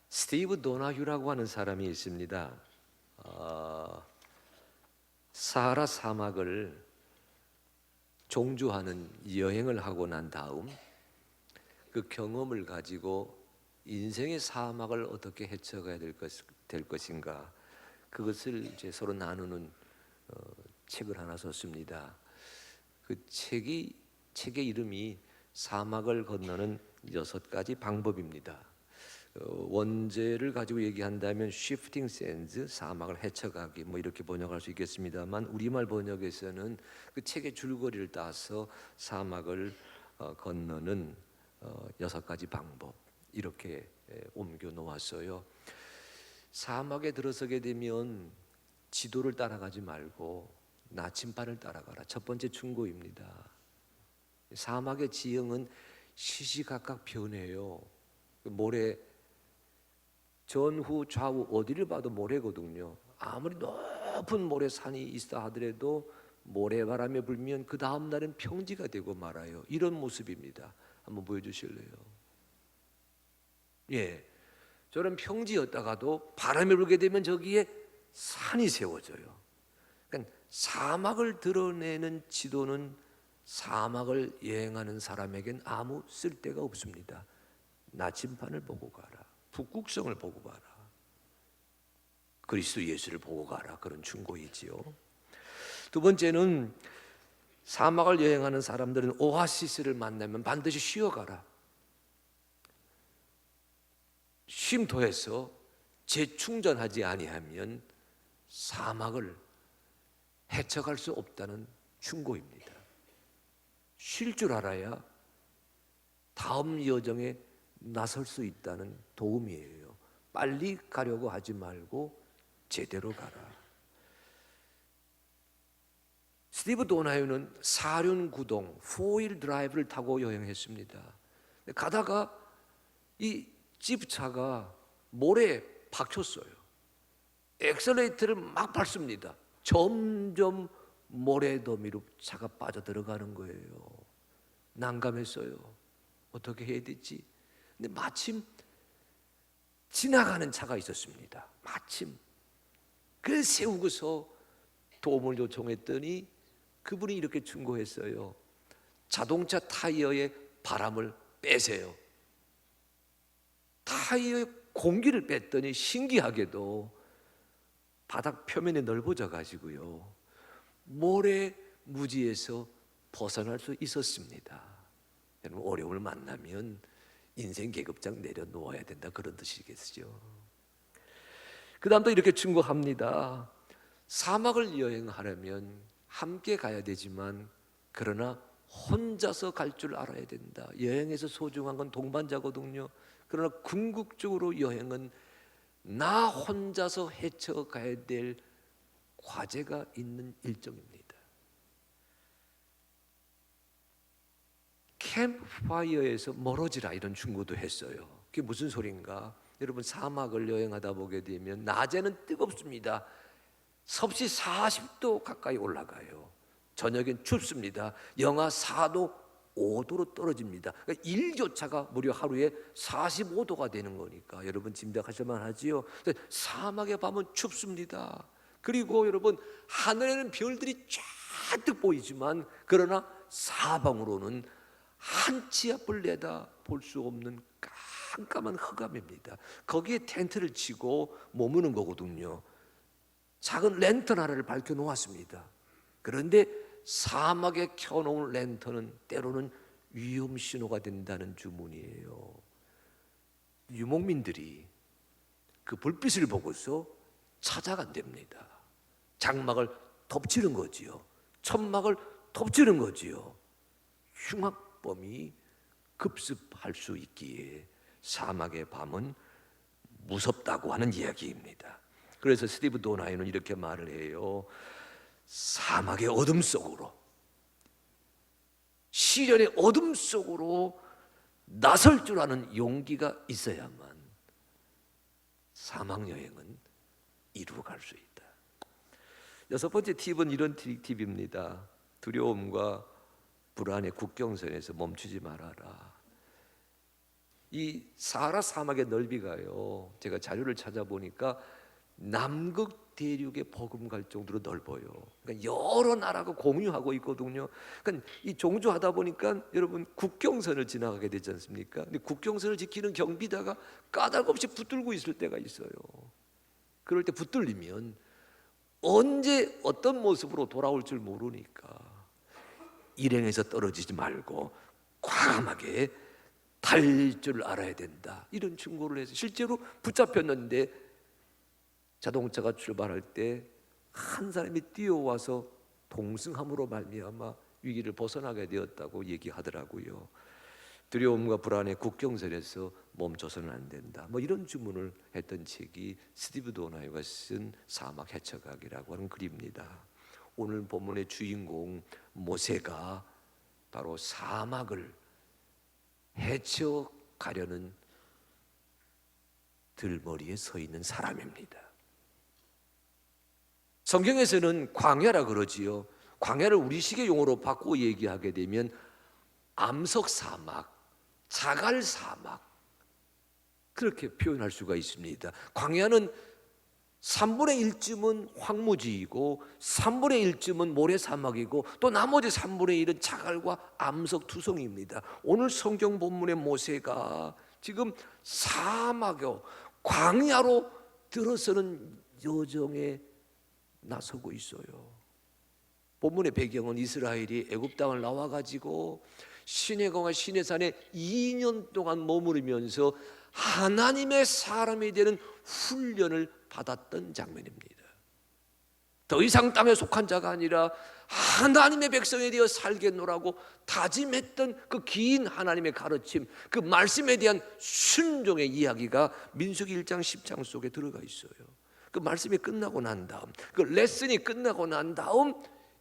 스티브 도나휴라고 하는 사람이 있습니다. 사하라 사막을 종주하는 여행을 하고 난 다음 그 경험을 가지고 인생의 사막을 어떻게 헤쳐가야 될 것인가, 그것을 이제 서로 나누는 책을 하나 썼습니다. 그 책의 이름이 사막을 건너는 6가지 방법입니다. 원제를 가지고 얘기한다면 Shifting Sands, 사막을 헤쳐가기, 뭐 이렇게 번역할 수 있겠습니다만, 우리말 번역에서는 그 책의 줄거리를 따서 사막을 건너는 6가지 방법, 이렇게 옮겨 놓았어요. 사막에 들어서게 되면 지도를 따라가지 말고 나침반을 따라가라. 첫 번째 충고입니다. 사막의 지형은 시시각각 변해요. 모래, 전후 좌우 어디를 봐도 모래거든요. 아무리 높은 모래산이 있어 하더라도 모래바람이 불면 그 다음 날은 평지가 되고 말아요. 이런 모습입니다. 한번 보여주실래요? 예, 저런 평지였다가도 바람이 불게 되면 저기에 산이 세워져요. 그러니까 사막을 드러내는 지도는 사막을 여행하는 사람에겐 아무 쓸데가 없습니다. 나침반을 보고 가라. 북극성을 보고 가라. 그리스도 예수를 보고 가라. 그런 충고이지요. 두 번째는 사막을 여행하는 사람들은 오아시스를 만나면 반드시 쉬어가라. 쉼터에서 재충전하지 아니하면 사막을 헤쳐갈 수 없다는 충고입니다. 쉴 줄 알아야 다음 여정에 나설 수 있다는 도움이에요. 빨리 가려고 하지 말고 제대로 가라. 스티브 도나휴는 사륜구동 4휠 드라이브를 타고 여행했습니다. 가다가 이 집차가 모래에 박혔어요. 엑셀레이터를 막 밟습니다. 점점 모래 더미로 차가 빠져들어가는 거예요. 난감했어요. 어떻게 해야 되지? 근데 마침 지나가는 차가 있었습니다. 마침 그를 세우고서 도움을 요청했더니 그분이 이렇게 충고했어요. 자동차 타이어에 바람을 빼세요. 타이어에 공기를 뺐더니 신기하게도 바닥 표면이 넓어져 가지고요, 모래 무지에서 벗어날 수 있었습니다. 여러분, 어려움을 만나면 인생 계급장 내려놓아야 된다, 그런 뜻이겠죠. 그 다음 또 이렇게 충고합니다. 사막을 여행하려면 함께 가야 되지만 그러나 혼자서 갈 줄 알아야 된다. 여행에서 소중한 건 동반자거든요. 그러나 궁극적으로 여행은 나 혼자서 헤쳐가야 될 과제가 있는 일정입니다. 캠프파이어에서 멀어지라, 이런 충고도 했어요. 그게 무슨 소린가? 여러분, 사막을 여행하다 보게 되면 낮에는 뜨겁습니다. 섭씨 40도 가까이 올라가요. 저녁엔 춥습니다. 영하 4도 5도로 떨어집니다. 그러니까 일교차가 무려 하루에 45도가 되는 거니까 여러분 짐작하실만 하지요. 사막의 밤은 춥습니다. 그리고 여러분, 하늘에는 별들이 쫙 보이지만 그러나 사방으로는 한 치 앞을 내다 볼 수 없는 깜깜한 흑암입니다. 거기에 텐트를 치고 머무는 거거든요. 작은 랜턴 하나를 밝혀 놓았습니다. 그런데 사막에 켜놓은 랜턴은 때로는 위험 신호가 된다는 주문이에요. 유목민들이 그 불빛을 보고서 찾아간답니다. 장막을 덮치는 거지요. 천막을 덮치는 거지요. 흉악범이 급습할 수 있기에 사막의 밤은 무섭다고 하는 이야기입니다. 그래서 스티브 도나휴는 이렇게 말을 해요. 사막의 어둠 속으로, 시련의 어둠 속으로 나설 줄 아는 용기가 있어야만 사막 여행은 이루어갈 수 있다. 6번째 팁은 이런 팁입니다. 두려움과 불안의 국경선에서 멈추지 말아라. 이 사하라 사막의 넓이가요, 제가 자료를 찾아보니까 남극 대륙에 버금갈 정도로 넓어요. 그러니까 여러 나라가 공유하고 있거든요. 그러니까 이 종주하다 보니까 여러분 국경선을 지나가게 되지 않습니까? 근데 국경선을 지키는 경비다가 까닭없이 붙들고 있을 때가 있어요. 그럴 때 붙들리면 언제 어떤 모습으로 돌아올 줄 모르니까 일행에서 떨어지지 말고 과감하게 달 줄 알아야 된다, 이런 충고를 해서 실제로 붙잡혔는데 자동차가 출발할 때 한 사람이 뛰어와서 동승함으로 말미암아 위기를 벗어나게 되었다고 얘기하더라고요. 두려움과 불안의 국경선에서 멈춰서는 안 된다, 뭐 이런 주문을 했던 책이 스티브 도나이가 쓴 사막 헤쳐가기라고 하는 글입니다. 오늘 본문의 주인공 모세가 바로 사막을 헤쳐가려는 들머리에 서 있는 사람입니다. 성경에서는 광야라 그러지요. 광야를 우리식의 용어로 바꾸어 얘기하게 되면 암석 사막, 자갈 사막, 그렇게 표현할 수가 있습니다. 광야는 3분의 1쯤은 황무지이고 3분의 1쯤은 모래사막이고 또 나머지 3분의 1은 자갈과 암석 투성이입니다. 오늘 성경 본문의 모세가 지금 사막요, 광야로 들어서는 여정에 나서고 있어요. 본문의 배경은 이스라엘이 애굽 땅을 나와 가지고 시내강과 시내산에 2년 동안 머무르면서 하나님의 사람이 되는 훈련을 받았던 장면입니다. 더 이상 땅에 속한 자가 아니라 하나님의 백성에 되어 살겠노라고 다짐했던 그 긴 하나님의 가르침, 그 말씀에 대한 순종의 이야기가 민수기 1장 10장 속에 들어가 있어요. 그 말씀이 끝나고 난 다음, 그 레슨이 끝나고 난 다음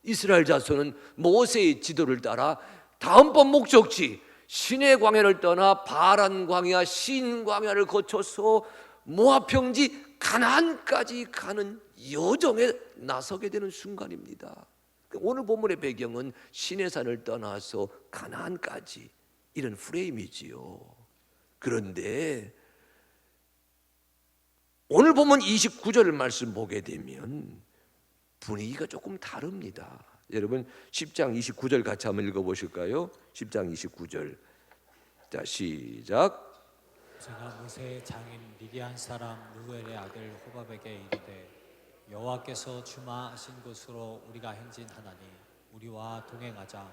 이스라엘 자손은 모세의 지도를 따라 다음번 목적지 시내 광야를 떠나 바란 광야, 신 광야를 거쳐서 모압 평지 가나안까지 가는 여정에 나서게 되는 순간입니다. 오늘 본문의 배경은 시내산을 떠나서 가나안까지, 이런 프레임이지요. 그런데 오늘 본문 29절 말씀 보게 되면 분위기가 조금 다릅니다. 여러분 10장 29절 같이 한번 읽어보실까요? 10장 29절. 자, 시작. 제가 모세의 장인 미디안 사람 루엘의 아들 호밥에게 이르되 여호와께서 주마하신 곳으로 우리가 행진하나니 우리와 동행하자.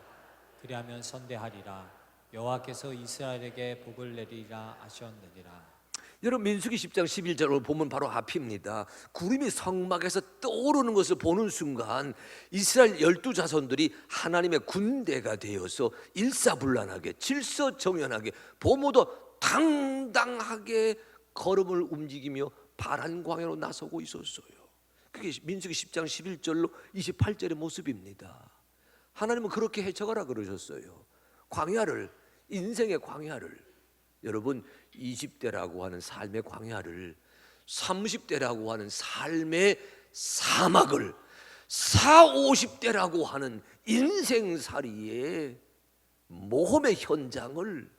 그리하면 선대하리라. 여호와께서 이스라엘에게 복을 내리라 하셨느니라. 여러분 민수기 10장 11절을 보면 바로 앞입니다. 구름이 성막에서 떠오르는 것을 보는 순간 이스라엘 12자손들이 하나님의 군대가 되어서 일사불란하게 질서정연하게 보모도 당당하게 걸음을 움직이며 바란 광야로 나서고 있었어요. 그게 민수기 10장 11절로 28절의 모습입니다. 하나님은 그렇게 헤쳐가라 그러셨어요. 광야를, 인생의 광야를, 여러분 20대라고 하는 삶의 광야를, 30대라고 하는 삶의 사막을, 40, 50대라고 하는 인생살이의 모험의 현장을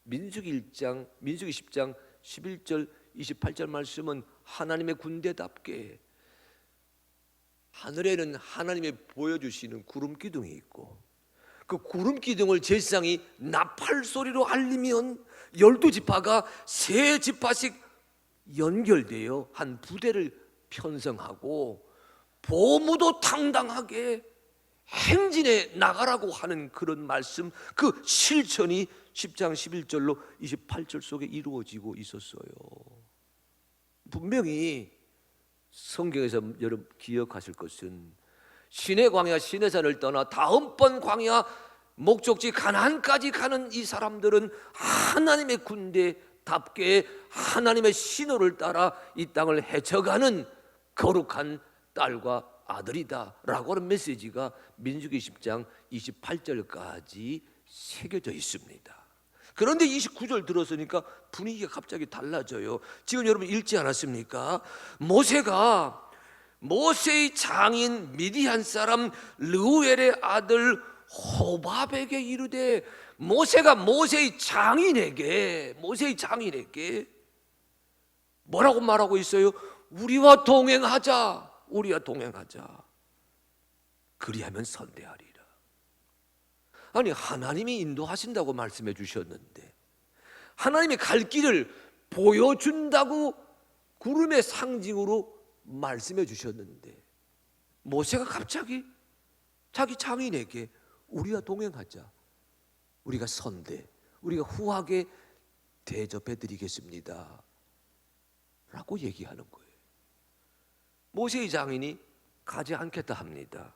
민수기 10장 11절 28절 말씀은 하나님의 군대답게 하늘에는 하나님이 보여주시는 구름 기둥이 있고 그 구름 기둥을 제사장이 나팔 소리로 알리면 12지파가 3지파씩 연결되어 한 부대를 편성하고 보무도 당당하게 행진에 나가라고 하는 그런 말씀, 그 실천이 10장 11절로 28절 속에 이루어지고 있었어요. 분명히 성경에서 여러분 기억하실 것은 시내 광야 시내산을 떠나 다음번 광야 목적지 가나안까지 가는 이 사람들은 하나님의 군대답게 하나님의 신호를 따라 이 땅을 헤쳐가는 거룩한 딸과 아들이다 라고 하는 메시지가 민수기 10장 28절까지 새겨져 있습니다. 그런데 29절 들었으니까 분위기가 갑자기 달라져요. 지금 여러분 읽지 않았습니까? 모세의 장인 미디안 사람 르우엘의 아들 호밥에게 이르되, 모세가 모세의 장인에게 뭐라고 말하고 있어요? 우리와 동행하자. 그리하면 선대하리라. 아니, 하나님이 인도하신다고 말씀해 주셨는데, 하나님이 갈 길을 보여준다고 구름의 상징으로 말씀해 주셨는데, 모세가 갑자기 자기 장인에게 우리와 동행하자, 우리가 우리가 후하게 대접해 드리겠습니다 라고 얘기하는 거예요. 모세의 장인이 가지 않겠다 합니다.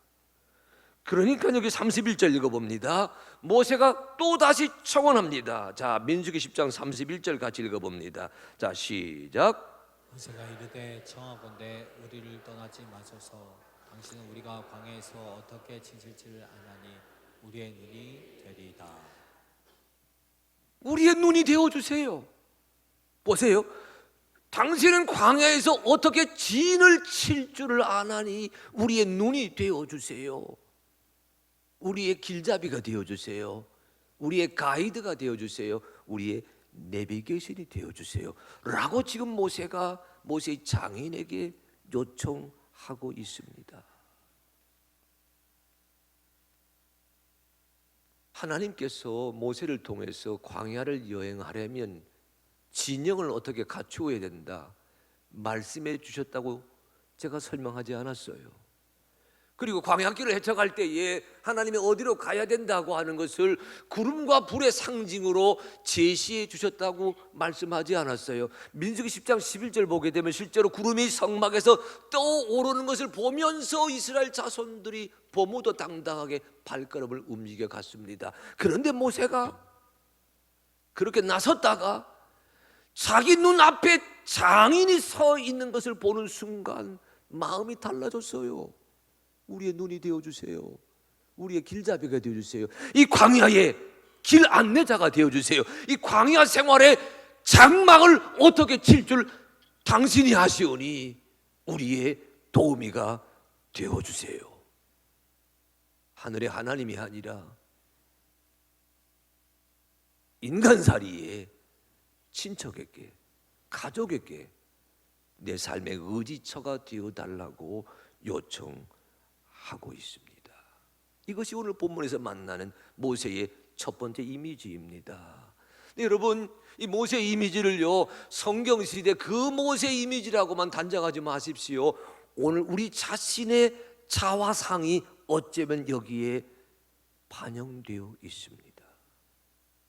그러니까 여기 31절 읽어봅니다. 모세가 또다시 청원합니다. 자, 민수기 10장 31절 같이 읽어봅니다. 자, 시작. 모세가 이르되 청하건대 우리를 떠나지 마소서. 당신은 우리가 광야에서 어떻게 지실지를 아나니 우리의 눈이 되리이다. 우리의 눈이 되어주세요. 보세요. 당신은 광야에서 어떻게 진을 칠 줄을 아나니 우리의 눈이 되어주세요. 우리의 길잡이가 되어주세요. 우리의 가이드가 되어주세요. 우리의 내비게이션이 되어주세요 라고 지금 모세가 모세의 장인에게 요청하고 있습니다. 하나님께서 모세를 통해서 광야를 여행하려면 진영을 어떻게 갖추어야 된다 말씀해 주셨다고 제가 설명하지 않았어요. 그리고 광야길을 헤쳐갈 때에 하나님이 어디로 가야 된다고 하는 것을 구름과 불의 상징으로 제시해 주셨다고 말씀하지 않았어요. 민수기 10장 11절 보게 되면 실제로 구름이 성막에서 떠오르는 것을 보면서 이스라엘 자손들이 보무도 당당하게 발걸음을 움직여 갔습니다. 그런데 모세가 그렇게 나섰다가 자기 눈앞에 장인이 서 있는 것을 보는 순간 마음이 달라졌어요. 우리의 눈이 되어주세요. 우리의 길잡이가 되어주세요. 이 광야의 길 안내자가 되어주세요. 이 광야 생활의 장막을 어떻게 칠 줄 당신이 하시오니 우리의 도우미가 되어주세요. 하늘의 하나님이 아니라 인간살이에 친척에게, 가족에게 내 삶의 의지처가 되어달라고 요청하고 있습니다. 이것이 오늘 본문에서 만나는 모세의 첫 번째 이미지입니다. 네, 여러분, 이 모세 이미지를요 성경시대 그 모세 이미지라고만 단정하지 마십시오. 오늘 우리 자신의 자화상이 어쩌면 여기에 반영되어 있습니다.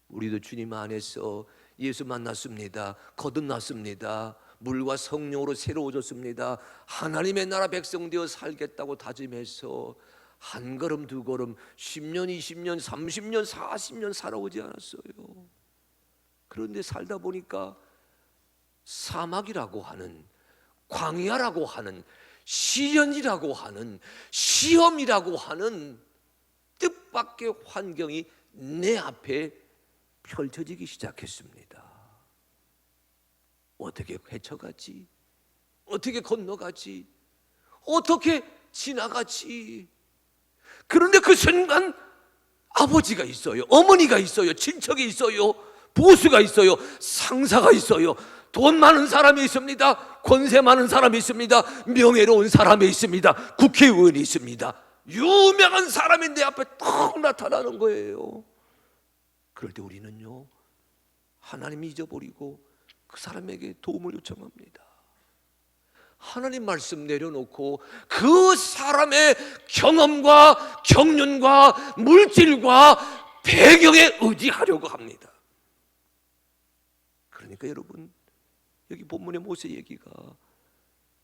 우리도 주님 안에서 예수 만났습니다. 거듭났습니다. 물과 성령으로 새로워졌습니다. 하나님의 나라 백성 되어 살겠다고 다짐해서 한 걸음 두 걸음 10년 20년 30년 40년 살아오지 않았어요. 그런데 살다 보니까 사막이라고 하는, 광야라고 하는, 시련이라고 하는, 시험이라고 하는 뜻밖의 환경이 내 앞에 펼쳐지기 시작했습니다. 어떻게 헤쳐가지? 어떻게 건너가지? 어떻게 지나가지? 그런데 그 순간 아버지가 있어요, 어머니가 있어요, 친척이 있어요, 보수가 있어요, 상사가 있어요, 돈 많은 사람이 있습니다, 권세 많은 사람이 있습니다, 명예로운 사람이 있습니다, 국회의원이 있습니다. 유명한 사람이 내 앞에 딱 나타나는 거예요. 그럴 때 우리는요 하나님 잊어버리고 그 사람에게 도움을 요청합니다. 하나님 말씀 내려놓고 그 사람의 경험과 경륜과 물질과 배경에 의지하려고 합니다. 그러니까 여러분, 여기 본문의 모세 얘기가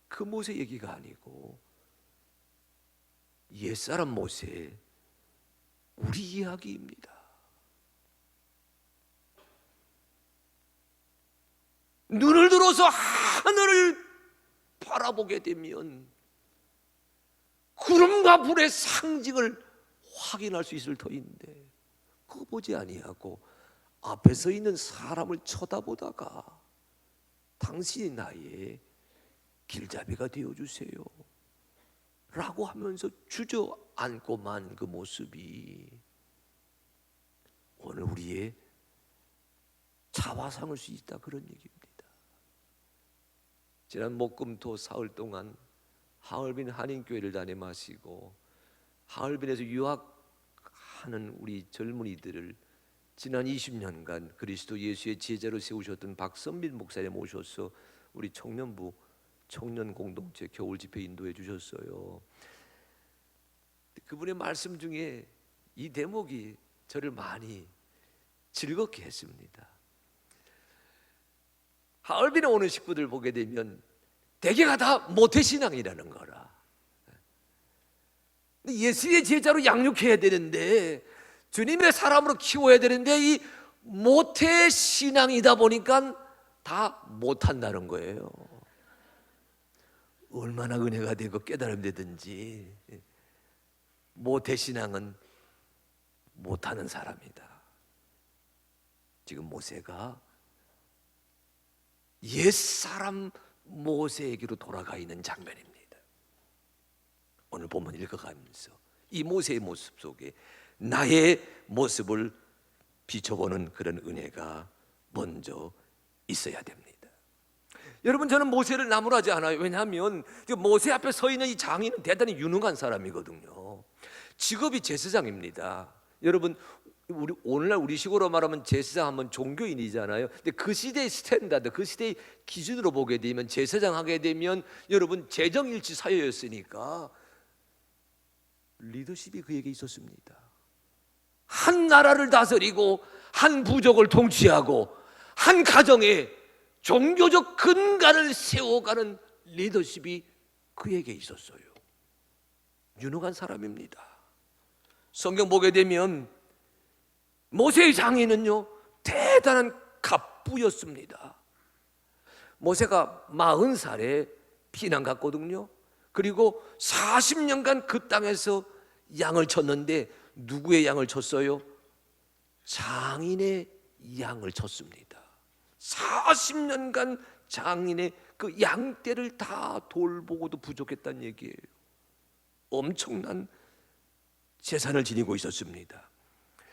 그 모세 얘기가 아니고 옛사람 모세, 우리 이야기입니다. 눈을 들어서 하늘을 바라보게 되면 구름과 불의 상징을 확인할 수 있을 터인데 그거 보지 아니하고 앞에 서 있는 사람을 쳐다보다가 당신이 나의 길잡이가 되어주세요 라고 하면서 주저앉고만 그 모습이 오늘 우리의 자화상을 수 있다, 그런 얘기입니다. 지난 목금토 사흘 동안 하얼빈 한인교회를 다녀마시고 하얼빈에서 유학하는 우리 젊은이들을 지난 20년간 그리스도 예수의 제자로 세우셨던 박선민 목사님 모셔서 우리 청년부 청년 공동체 겨울 집회 인도해 주셨어요. 그분의 말씀 중에 이 대목이 저를 많이 즐겁게 했습니다. 하얼빈에 오는 식구들 보게 되면 대개가 다 모태신앙이라는 거라. 예수의 제자로 양육해야 되는데, 주님의 사람으로 키워야 되는데 이 모태신앙이다 보니까 다 못한다는 거예요. 얼마나 은혜가 되고 깨달음 되든지 모태신앙은 못하는 사람이다. 지금 모세가 옛사람 모세에게로 돌아가 있는 장면입니다. 오늘 본문 읽어가면서 이 모세의 모습 속에 나의 모습을 비춰보는 그런 은혜가 먼저 있어야 됩니다. 여러분, 저는 모세를 나무라지 않아요. 왜냐하면 모세 앞에 서 있는 이 장인은 대단히 유능한 사람이거든요. 직업이 제사장입니다. 여러분, 오늘날 우리 식으로 말하면 제사장 하면 종교인이잖아요. 근데 그 시대의 스탠다드, 그 시대의 기준으로 보게 되면 제사장 하게 되면 여러분 재정일치 사회였으니까 리더십이 그에게 있었습니다. 한 나라를 다스리고 한 부족을 통치하고 한 가정에 종교적 근간을 세워가는 리더십이 그에게 있었어요. 유능한 사람입니다. 성경 보게 되면 모세의 장인은요 대단한 갑부였습니다. 모세가 40살에 피난 갔거든요. 그리고 40년간 그 땅에서 양을 쳤는데 누구의 양을 쳤어요? 장인의 양을 쳤습니다. 40년간 장인의 그 양떼를 다 돌보고도 부족했다는 얘기예요. 엄청난 재산을 지니고 있었습니다.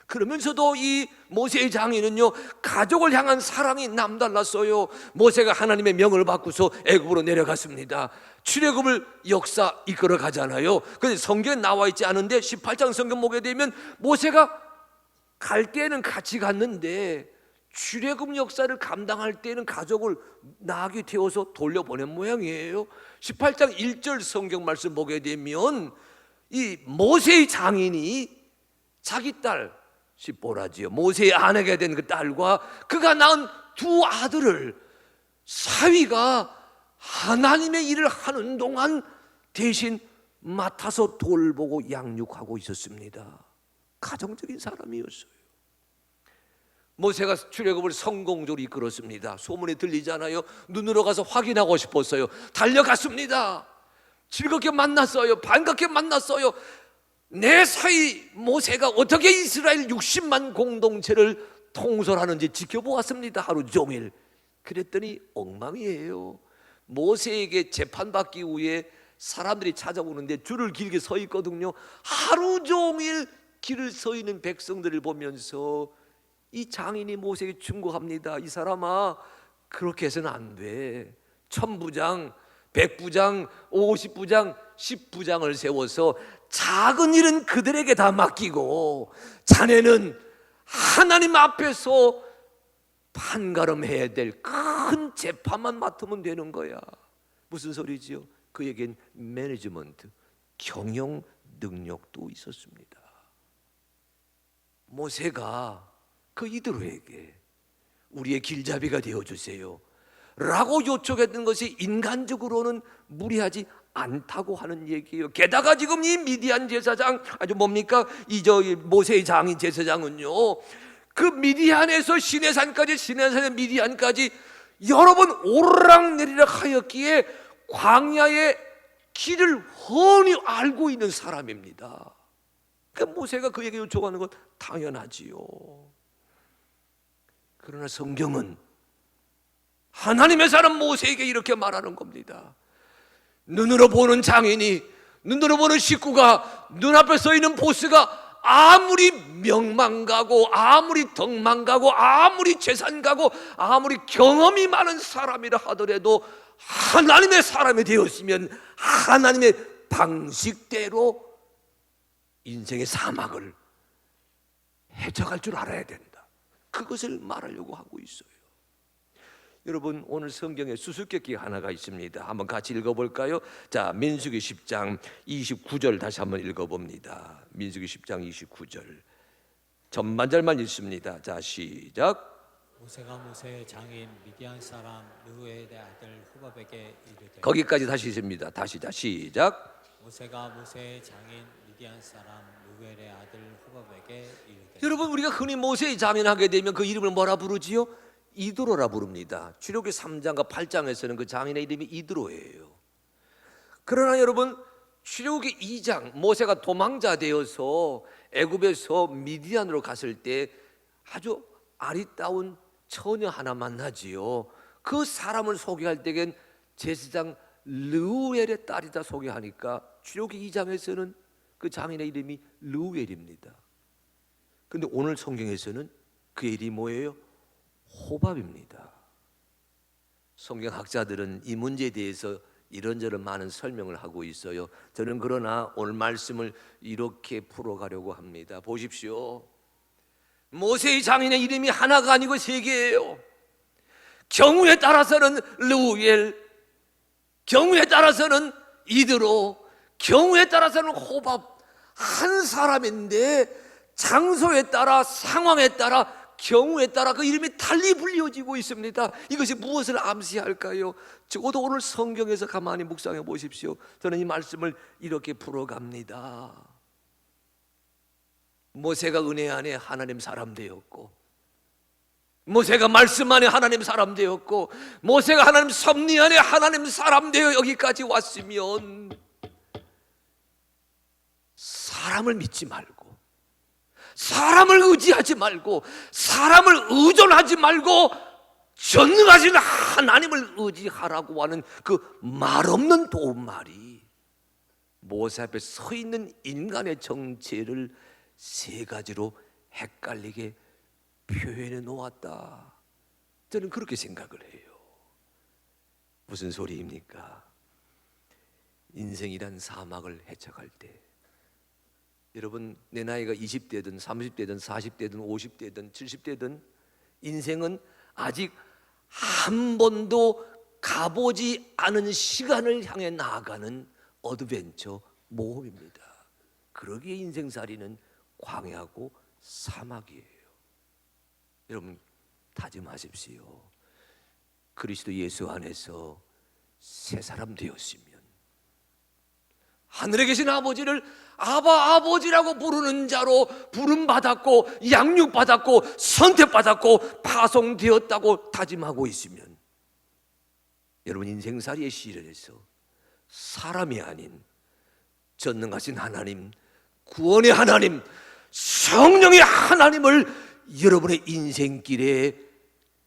그러면서도 이 모세의 장인은요 가족을 향한 사랑이 남달랐어요. 모세가 하나님의 명을 받고서 애굽으로 내려갔습니다. 출애굽을 역사 이끌어 가잖아요. 그런데 성경에 나와 있지 않은데 18장 성경 보게 되면 모세가 갈 때는 같이 갔는데 출애굽 역사를 감당할 때는 가족을 나귀 태워서 돌려보낸 모양이에요. 18장 1절 성경 말씀 보게 되면 이 모세의 장인이 자기 딸 십보라지요, 모세의 아내가 된 그 딸과 그가 낳은 두 아들을 사위가 하나님의 일을 하는 동안 대신 맡아서 돌보고 양육하고 있었습니다. 가정적인 사람이었어요. 모세가 출애굽을 성공적으로 이끌었습니다. 소문이 들리잖아요. 눈으로 가서 확인하고 싶었어요. 달려갔습니다. 즐겁게 만났어요. 반갑게 만났어요. 내 사이 모세가 어떻게 이스라엘 60만 공동체를 통솔하는지 지켜보았습니다. 하루 종일. 그랬더니 엉망이에요. 모세에게 재판받기 위해 사람들이 찾아오는데 줄을 길게 서 있거든요. 하루 종일 길을 서 있는 백성들을 보면서 이 장인이 모세에게 충고합니다. 이 사람아, 그렇게 해서는 안 돼. 1000부장, 100부장, 50부장, 10부장을 세워서 작은 일은 그들에게 다 맡기고 자네는 하나님 앞에서 판가름해야 될 큰 재판만 맡으면 되는 거야. 무슨 소리지요? 그에겐 매니지먼트, 경영 능력도 있었습니다. 모세가 그 이드로에게 우리의 길잡이가 되어주세요 라고 요청했던 것이 인간적으로는 무리하지 않다고 하는 얘기예요. 게다가 지금 이 미디안 제사장, 아주 뭡니까? 모세의 장인 제사장은요, 그 미디안에서 시내산까지, 시내산의 미디안까지 여러 번 오르락내리락 하였기에 광야의 길을 훤히 알고 있는 사람입니다. 그 모세가 그에게 요청하는 건 당연하지요. 그러나 성경은 하나님의 사람 모세에게 이렇게 말하는 겁니다. 눈으로 보는 장인이, 눈으로 보는 식구가, 눈앞에 서 있는 보스가 아무리 명망 가고 아무리 덕망 가고 아무리 재산 가고 아무리 경험이 많은 사람이라 하더라도 하나님의 사람이 되었으면 하나님의 방식대로 인생의 사막을 헤쳐갈 줄 알아야 된다. 그것을 말하려고 하고 있어요. 여러분, 오늘 성경에 수수께끼 하나가 있습니다. 한번 같이 읽어볼까요? 자, 민수기 10장 29절 다시 한번 읽어봅니다. 민수기 10장 29절 전반절만 읽습니다. 자, 시작. 모세가 모세의 장인 미디안 사람 르우엘의 아들 후밥에게 이르되. 거기까지 다시 읽습니다. 다시 자, 시작. 모세가 모세의 장인 미디안 사람 르우엘의 아들 후밥에게 이르되. 여러분, 우리가 흔히 모세의 장인하게 되면 그 이름을 뭐라 부르지요? 이드로라 부릅니다. 출애굽기 3장과 8장에서는 그 장인의 이름이 이드로예요. 그러나 여러분, 출애굽기 2장 모세가 도망자 되어서 애굽에서 미디안으로 갔을 때 아주 아리따운 처녀 하나 만나지요. 그 사람을 소개할 때엔 제사장 르우엘의 딸이다 소개하니까 출애굽기 2장에서는 그 장인의 이름이 르우엘입니다. 그런데 오늘 성경에서는 그의 이름이 뭐예요? 호밥입니다. 성경학자들은 이 문제에 대해서 이런저런 많은 설명을 하고 있어요. 저는 그러나 오늘 말씀을 이렇게 풀어가려고 합니다. 보십시오. 모세의 장인의 이름이 하나가 아니고 세 개예요. 경우에 따라서는 르우엘, 경우에 따라서는 이드로, 경우에 따라서는 호밥. 한 사람인데 장소에 따라, 상황에 따라, 경우에 따라 그 이름이 달리 불려지고 있습니다. 이것이 무엇을 암시할까요? 적어도 오늘 성경에서 가만히 묵상해 보십시오. 저는 이 말씀을 이렇게 풀어갑니다. 모세가 은혜 안에 하나님 사람 되었고, 모세가 말씀 안에 하나님 사람 되었고, 모세가 하나님 섭리 안에 하나님 사람 되어 여기까지 왔으면 사람을 믿지 말고, 사람을 의지하지 말고, 사람을 의존하지 말고 전능하신 하나님을 의지하라고 하는 그 말없는 도움말이 모세 앞에 서 있는 인간의 정체를 세 가지로 헷갈리게 표현해 놓았다. 저는 그렇게 생각을 해요. 무슨 소리입니까? 인생이란 사막을 헤쳐갈 때, 여러분, 내 나이가 20대든 30대든 40대든 50대든 70대든 인생은 아직 한 번도 가보지 않은 시간을 향해 나아가는 어드벤처 모험입니다. 그러기에 인생살이는 광야고 사막이에요. 여러분, 다짐하십시오. 그리스도 예수 안에서 새 사람 되었으면 하늘에 계신 아버지를 아바 아버지라고 부르는 자로 부름받았고 양육받았고 선택받았고 파송되었다고 다짐하고 있으면 여러분, 인생살이의 시련에서 사람이 아닌 전능하신 하나님, 구원의 하나님, 성령의 하나님을 여러분의 인생길에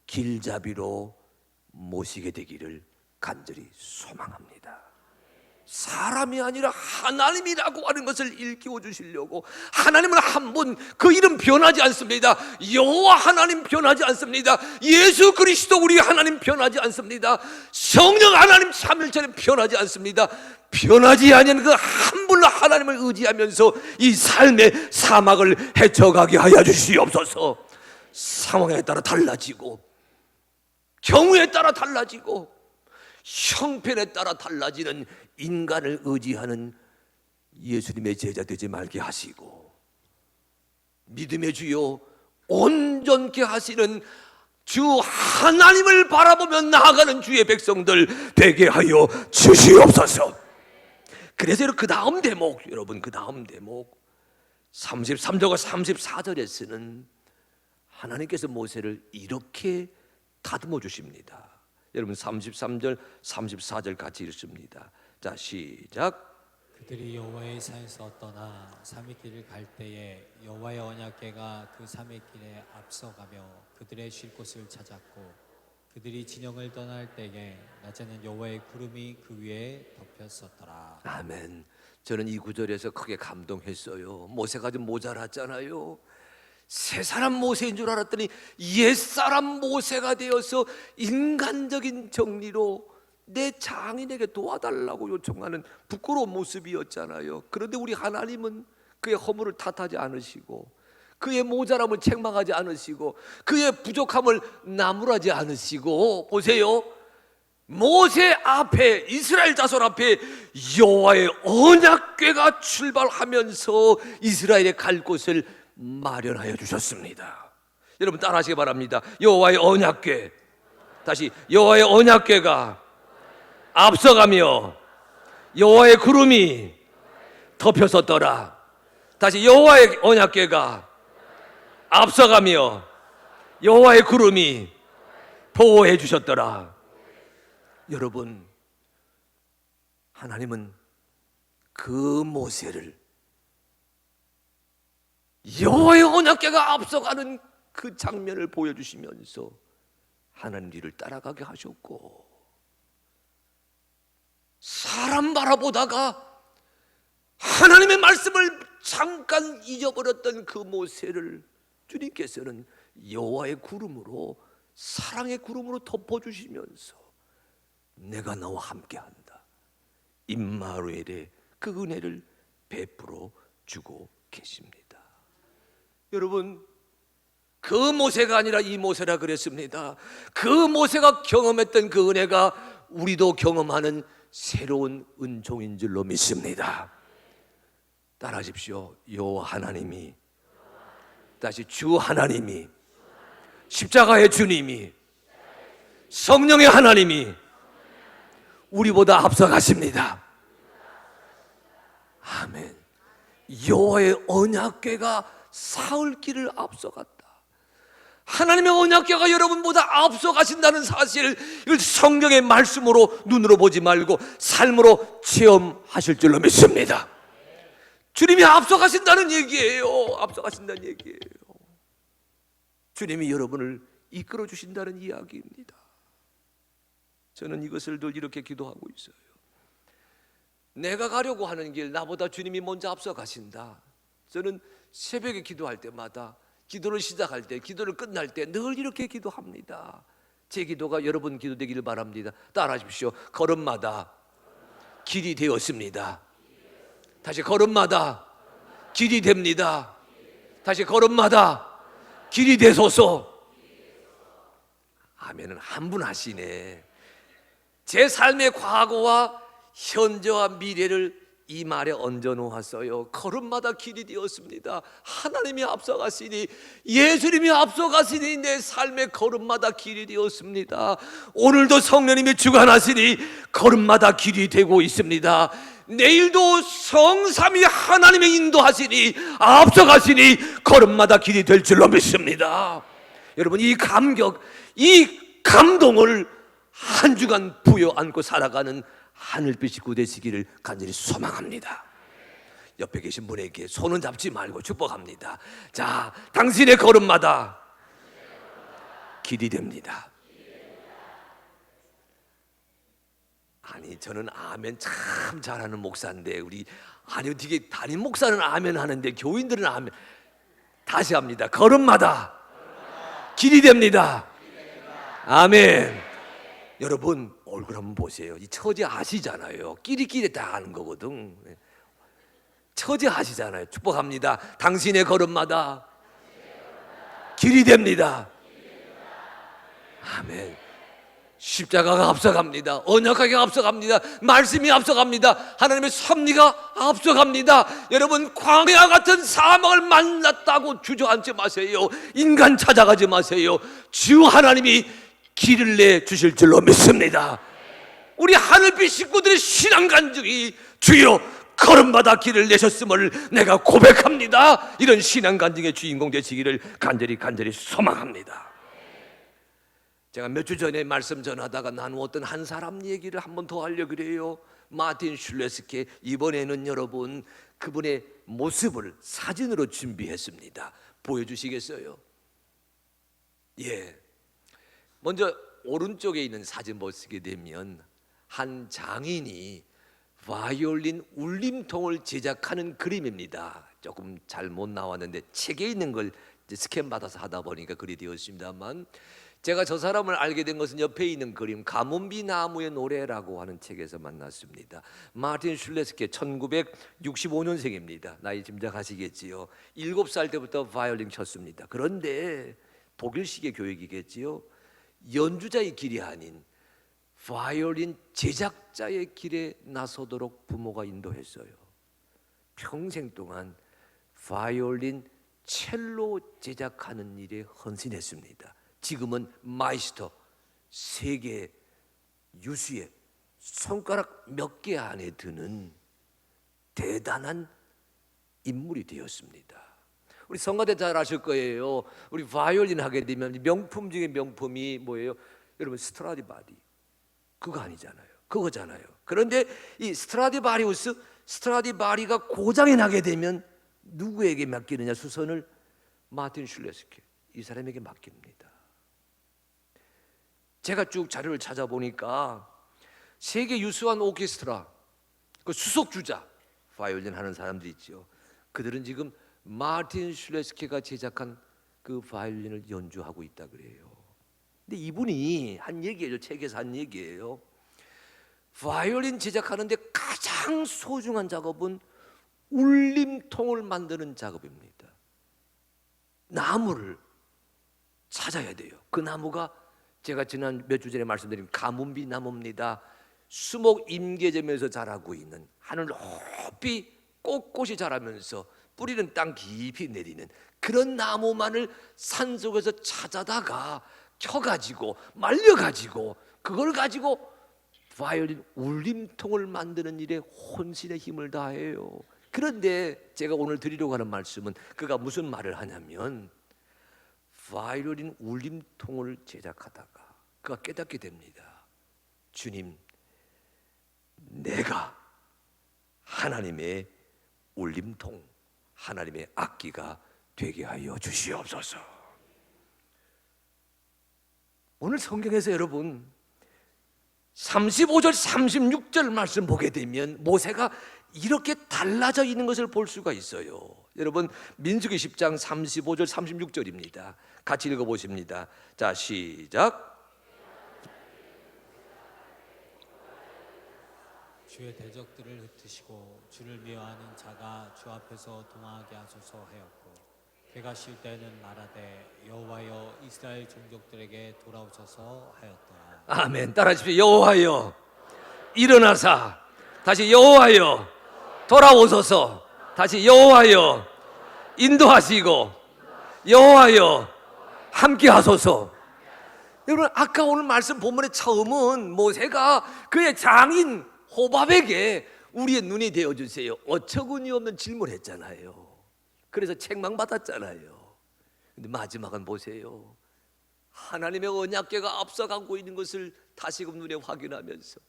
길잡이로 모시게 되기를 간절히 소망합니다. 사람이 아니라 하나님이라고 하는 것을 일깨워 주시려고, 하나님은 한 분, 그 이름 변하지 않습니다. 여호와 하나님 변하지 않습니다. 예수 그리스도 우리 하나님 변하지 않습니다. 성령 하나님 삼일체는 변하지 않습니다. 변하지 않은 그 한 분로 하나님을 의지하면서 이 삶의 사막을 헤쳐가게 하여 주시옵소서. 상황에 따라 달라지고, 경우에 따라 달라지고, 형편에 따라 달라지는 인간을 의지하는 예수님의 제자 되지 말게 하시고, 믿음의 주요 온전케 하시는 주 하나님을 바라보며 나아가는 주의 백성들 되게 하여 주시옵소서. 그래서 그 다음 대목, 여러분, 그 다음 대목 33절과 34절에서는 하나님께서 모세를 이렇게 다듬어 주십니다. 여러분, 33절, 34절 같이 읽습니다. 자, 시작. 그들이 여호와의 산에서 떠나 삼위 길을 갈 때에 여호와의 언약궤가 그 삼위 길에 앞서가며 그들의 쉴 곳을 찾았고, 그들이 진영을 떠날 때에 낮에는 여호와의 구름이 그 위에 덮였었더라. 아멘. 저는 이 구절에서 크게 감동했어요. 모세가 좀 모자랐잖아요. 새 사람 모세인 줄 알았더니 옛 사람 모세가 되어서 인간적인 정리로 내 장인에게 도와달라고 요청하는 부끄러운 모습이었잖아요. 그런데 우리 하나님은 그의 허물을 탓하지 않으시고 그의 모자람을 책망하지 않으시고 그의 부족함을 나무라지 않으시고, 보세요, 모세 앞에, 이스라엘 자손 앞에 여호와의 언약궤가 출발하면서 이스라엘의 갈 곳을 마련하여 주셨습니다. 여러분 따라하시기 바랍니다. 여호와의 언약궤. 다시, 여호와의 언약궤가 앞서가며 여호와의 구름이 덮여섰더라. 다시, 여호와의 언약궤가 앞서가며 여호와의 구름이 보호해 주셨더라. 여러분, 하나님은 그 모세를 여호와의 언약궤가 앞서가는 그 장면을 보여주시면서 하나님 뒤를 따라가게 하셨고, 사람 바라보다가 하나님의 말씀을 잠깐 잊어버렸던 그 모세를 주님께서는 여호와의 구름으로, 사랑의 구름으로 덮어주시면서 내가 너와 함께한다, 임마누엘의 그 은혜를 베풀어 주고 계십니다. 여러분, 그 모세가 아니라 이 모세라 그랬습니다. 그 모세가 경험했던 그 은혜가 우리도 경험하는 새로운 은총인 줄로 믿습니다. 따라하십시오. 여호와 하나님이, 다시, 주 하나님이, 십자가의 주님이, 성령의 하나님이 우리보다 앞서가십니다. 아멘. 여호와의 언약궤가 사흘 길을 앞서갔다. 하나님의 언약궤가 여러분보다 앞서가신다는 사실, 이걸 성경의 말씀으로 눈으로 보지 말고 삶으로 체험하실 줄로 믿습니다. 주님이 앞서가신다는 얘기예요. 앞서가신다는 얘기예요. 주님이 여러분을 이끌어 주신다는 이야기입니다. 저는 이것을 늘 이렇게 기도하고 있어요. 내가 가려고 하는 길, 나보다 주님이 먼저 앞서가신다. 저는 새벽에 기도할 때마다, 기도를 시작할 때, 기도를 끝날 때 늘 이렇게 기도합니다. 제 기도가 여러분 기도 되기를 바랍니다. 따라하십시오. 걸음마다 길이 되었습니다. 다시, 걸음마다 길이 됩니다. 다시, 걸음마다 길이 되소서. 아멘은 한 분 하시네. 제 삶의 과거와 현재와 미래를 이 말에 얹어 놓았어요. 걸음마다 길이 되었습니다. 하나님이 앞서가시니, 예수님이 앞서가시니 내 삶의 걸음마다 길이 되었습니다. 오늘도 성령님이 주관하시니 걸음마다 길이 되고 있습니다. 내일도 성삼위 하나님의 인도하시니, 앞서가시니 걸음마다 길이 될 줄로 믿습니다. 여러분, 이 감격, 이 감동을 한 주간 부여 안고 살아가는 하늘빛 식구 되시기를 간절히 소망합니다. 옆에 계신 분에게 손은 잡지 말고 축복합니다. 자, 당신의 걸음마다 길이 됩니다. 아니, 저는 아멘 참 잘하는 목사인데, 아니 어떻게 담임 목사는 아멘 하는데 교인들은 아멘. 다시 합니다. 걸음마다 길이 됩니다. 아멘. 여러분 얼굴 한번 보세요. 이 처제 아시잖아요. 끼리끼리 다 아는 거거든. 처제 아시잖아요. 축복합니다. 당신의 걸음마다 길이 됩니다. 아멘. 십자가가 앞서갑니다. 언약하게 앞서갑니다. 말씀이 앞서갑니다. 하나님의 섭리가 앞서갑니다. 여러분, 광야 같은 사막을 만났다고 주저앉지 마세요. 인간 찾아가지 마세요. 주 하나님이 길을 내 주실 줄로 믿습니다. 우리 하늘빛 식구들의 신앙 간증이, 주여 걸음마다 길을 내셨음을 내가 고백합니다, 이런 신앙 간증의 주인공 되시기를 간절히 소망합니다. 제가 몇 주 전에 말씀 전하다가 나누었던 한 사람 얘기를 한 번 더 하려고 그래요. 마틴 슐레스케. 이번에는 여러분 그분의 모습을 사진으로 준비했습니다. 보여주시겠어요? 예. 먼저 오른쪽에 있는 사진 보시게 되면 한 장인이 바이올린 울림통을 제작하는 그림입니다. 조금 잘 못 나왔는데 책에 있는 걸 스캔 받아서 하다 보니까 글이 되었습니다만, 제가 저 사람을 알게 된 것은 옆에 있는 그림 가뭄비 나무의 노래라고 하는 책에서 만났습니다. 마틴 슐레스케 1965년생입니다. 나이 짐작하시겠지요. 7살 때부터 바이올린 쳤습니다. 그런데 독일식의 교육이겠지요. 연주자의 길이 아닌 바이올린 제작자의 길에 나서도록 부모가 인도했어요. 평생 동안 바이올린 첼로 제작하는 일에 헌신했습니다. 지금은 마이스터, 세계 유수의 손가락 몇 개 안에 드는 대단한 인물이 되었습니다. 우리 성가대 잘 아실 거예요. 우리 바이올린 하게 되면 명품 중에 명품이 뭐예요? 여러분 스트라디바리. 그거 아니잖아요. 그거잖아요. 그런데 이 스트라디바리가 고장이 나게 되면 누구에게 맡기느냐? 수선을 마틴 슐레스케, 이 사람에게 맡깁니다. 제가 쭉 자료를 찾아보니까 세계 유수한 오케스트라, 그 수석 주자 바이올린 하는 사람들이 있죠. 그들은 지금 마틴 슐레스케가 제작한 그 바이올린을 연주하고 있다 그래요. 근데 이분이 한 얘기예요. 책에서 한 얘기예요. 바이올린 제작하는데 가장 소중한 작업은 울림통을 만드는 작업입니다. 나무를 찾아야 돼요. 그 나무가 제가 지난 몇 주 전에 말씀드린 가뭄비 나무입니다. 수목 임계점에서 자라고 있는, 하늘 높이 꼿꼿이 자라면서 뿌리는 땅 깊이 내리는 그런 나무만을 산속에서 찾아다가 켜가지고 말려가지고 그걸 가지고 바이올린 울림통을 만드는 일에 혼신의 힘을 다해요. 그런데 제가 오늘 드리려고 하는 말씀은 그가 무슨 말을 하냐면, 바이올린 울림통을 제작하다가 그가 깨닫게 됩니다. 주님, 내가 하나님의 울림통, 하나님의 악기가 되게 하여 주시옵소서. 오늘 성경에서 여러분 35절 36절 말씀 보게 되면 모세가 이렇게 달라져 있는 것을 볼 수가 있어요. 여러분 민수기 10장 35절 36절입니다. 같이 읽어보십니다. 자, 시작. 주의 대적들을 흩으시고 주를 미워하는 자가 주 앞에서 동하게 하소서 하였고, 그가 쉴 때는 말하되 여호와여 이스라엘 종족들에게 돌아오소서 하였더라. 아멘. 따라하십시오. 여호와여 일어나사. 다시 여호와여 돌아오소서. 다시 여호와여 인도하시고 여호와여 함께 하소서. 여러분 아까 오늘 말씀 본문의 처음은 모세가 그의 장인 호밥에게 우리의 눈이 되어주세요, 어처구니 없는 질문했잖아요. 그래서 책망받았잖아요. 근데 마지막은 보세요. 하나님의 언약궤가 앞서가고 있는 것을 다시금 눈에 확인하면서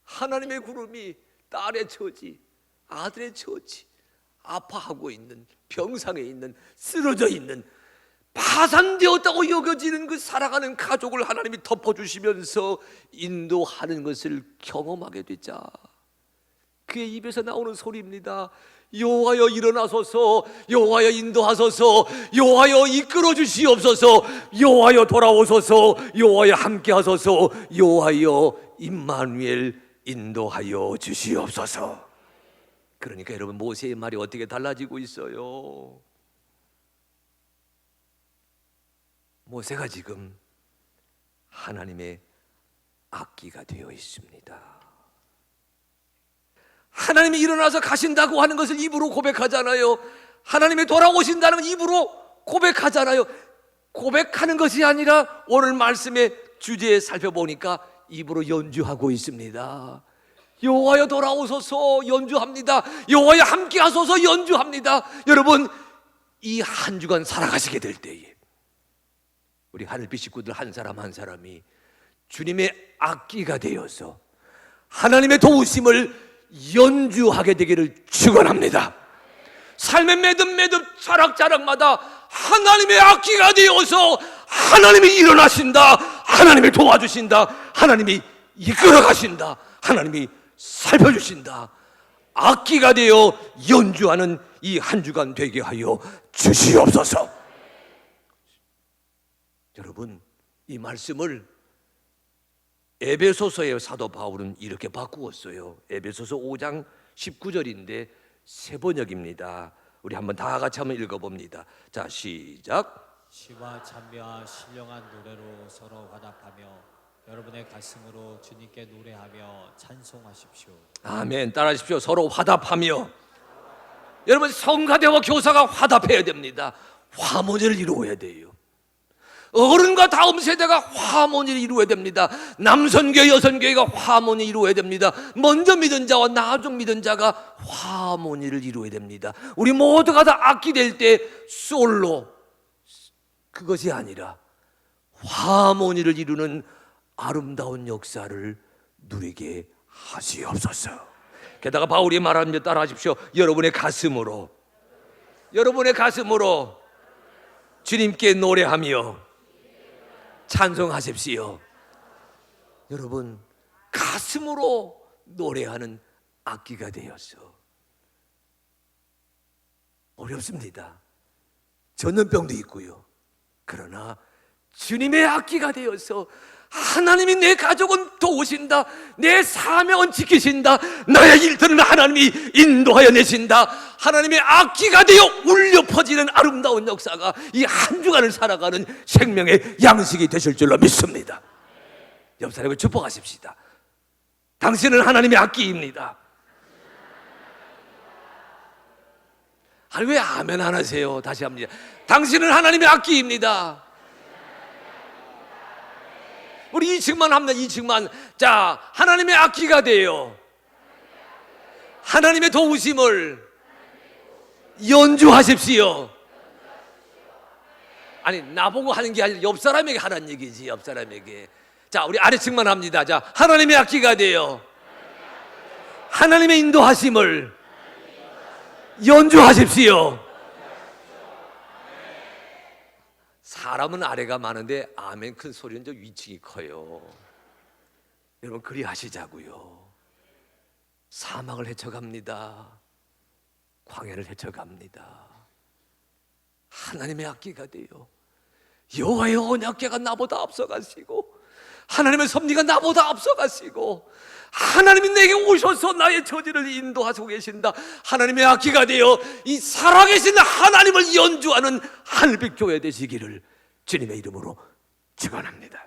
하나님의 구름이 딸의 처지, 아들의 처지, 아파하고 있는, 병상에 있는, 쓰러져 있는, 파산되었다고 여겨지는 그 살아가는 가족을 하나님이 덮어주시면서 인도하는 것을 경험하게 되자 그의 입에서 나오는 소리입니다. 여호와여 일어나소서, 여호와여 인도하소서, 여호와여 이끌어 주시옵소서, 여호와여 돌아오소서, 여호와여 함께하소서, 여호와여 임마누엘 인도하여 주시옵소서. 그러니까 여러분 모세의 말이 어떻게 달라지고 있어요? 모세가 지금 하나님의 악기가 되어 있습니다. 하나님이 일어나서 가신다고 하는 것을 입으로 고백하잖아요. 하나님이 돌아오신다는 건 입으로 고백하잖아요. 고백하는 것이 아니라 오늘 말씀의 주제에 살펴보니까 입으로 연주하고 있습니다. 여호와여 돌아오소서 연주합니다. 여호와여 함께하소서 연주합니다. 여러분 이 한 주간 살아가시게 될 때에 우리 하늘빛 식구들 한 사람 한 사람이 주님의 악기가 되어서 하나님의 도우심을 연주하게 되기를 축원합니다. 삶의 매듭매듭 자락자락마다 하나님의 악기가 되어서 하나님이 일어나신다, 하나님이 도와주신다. 하나님이 이끌어 가신다. 하나님이 살펴주신다. 악기가 되어 연주하는 이 한 주간 되게 하여 주시옵소서. 여러분, 이 말씀을 에베소서의 사도 바울은 이렇게 바꾸었어요. 에베소서 5장 19절인데 세 번역입니다. 우리 한번 다 같이 한번 읽어봅니다. 자, 시작. 시와 찬미와 신령한 노래로 서로 화답하며 여러분의 가슴으로 주님께 노래하며 찬송하십시오. 아멘. 따라하십시오. 서로 화답하며. 여러분, 성가대와 교사가 화답해야 됩니다. 화모제를 이루어야 돼요. 어른과 다음 세대가 화모니를 이루어야 됩니다. 남선교회, 여선교회가 화모니 이루어야 됩니다. 먼저 믿은 자와 나중 믿은 자가 화모니를 이루어야 됩니다. 우리 모두가 다 악기 될 때 솔로, 그것이 아니라 화모니를 이루는 아름다운 역사를 누리게 하시옵소서. 게다가 바울이 말합니다. 따라하십시오. 여러분의 가슴으로 주님께 노래하며 찬송하십시오. 여러분, 가슴으로 노래하는 악기가 되었어. 어렵습니다. 전염병도 있고요. 그러나 주님의 악기가 되어서 하나님이 내 가족은 도우신다, 내 사명은 지키신다, 나의 일들은 하나님이 인도하여 내신다, 하나님의 악기가 되어 울려 퍼지는 아름다운 역사가 이 한 주간을 살아가는 생명의 양식이 되실 줄로 믿습니다. 옆 사람을 축복하십시다. 당신은 하나님의 악기입니다. 아니, 왜 아멘 안 하세요? 다시 합니다. 당신은 하나님의 악기입니다. 우리 2층만 합니다. 2층만. 자, 하나님의 악기가 돼요. 하나님의 도우심을 연주하십시오. 아니, 나보고 하는 게 아니라 옆 사람에게 하라는 얘기지. 옆 사람에게. 자, 우리 아래층만 합니다. 자, 하나님의 악기가 돼요. 하나님의 인도하심을 연주하십시오. 사람은 아래가 많은데 아멘 큰 소리는 저 위층이 커요. 여러분, 그리 하시자고요. 사막을 헤쳐갑니다. 광야를 헤쳐갑니다. 하나님의 악기가 돼요. 여호와의 언약궤가 나보다 앞서가시고 하나님의 섭리가 나보다 앞서가시고 하나님이 내게 오셔서 나의 처지를 인도하시고 계신다. 하나님의 악기가 되어 이 살아계신 하나님을 연주하는 하늘빛 교회 되시기를 주님의 이름으로 축원합니다.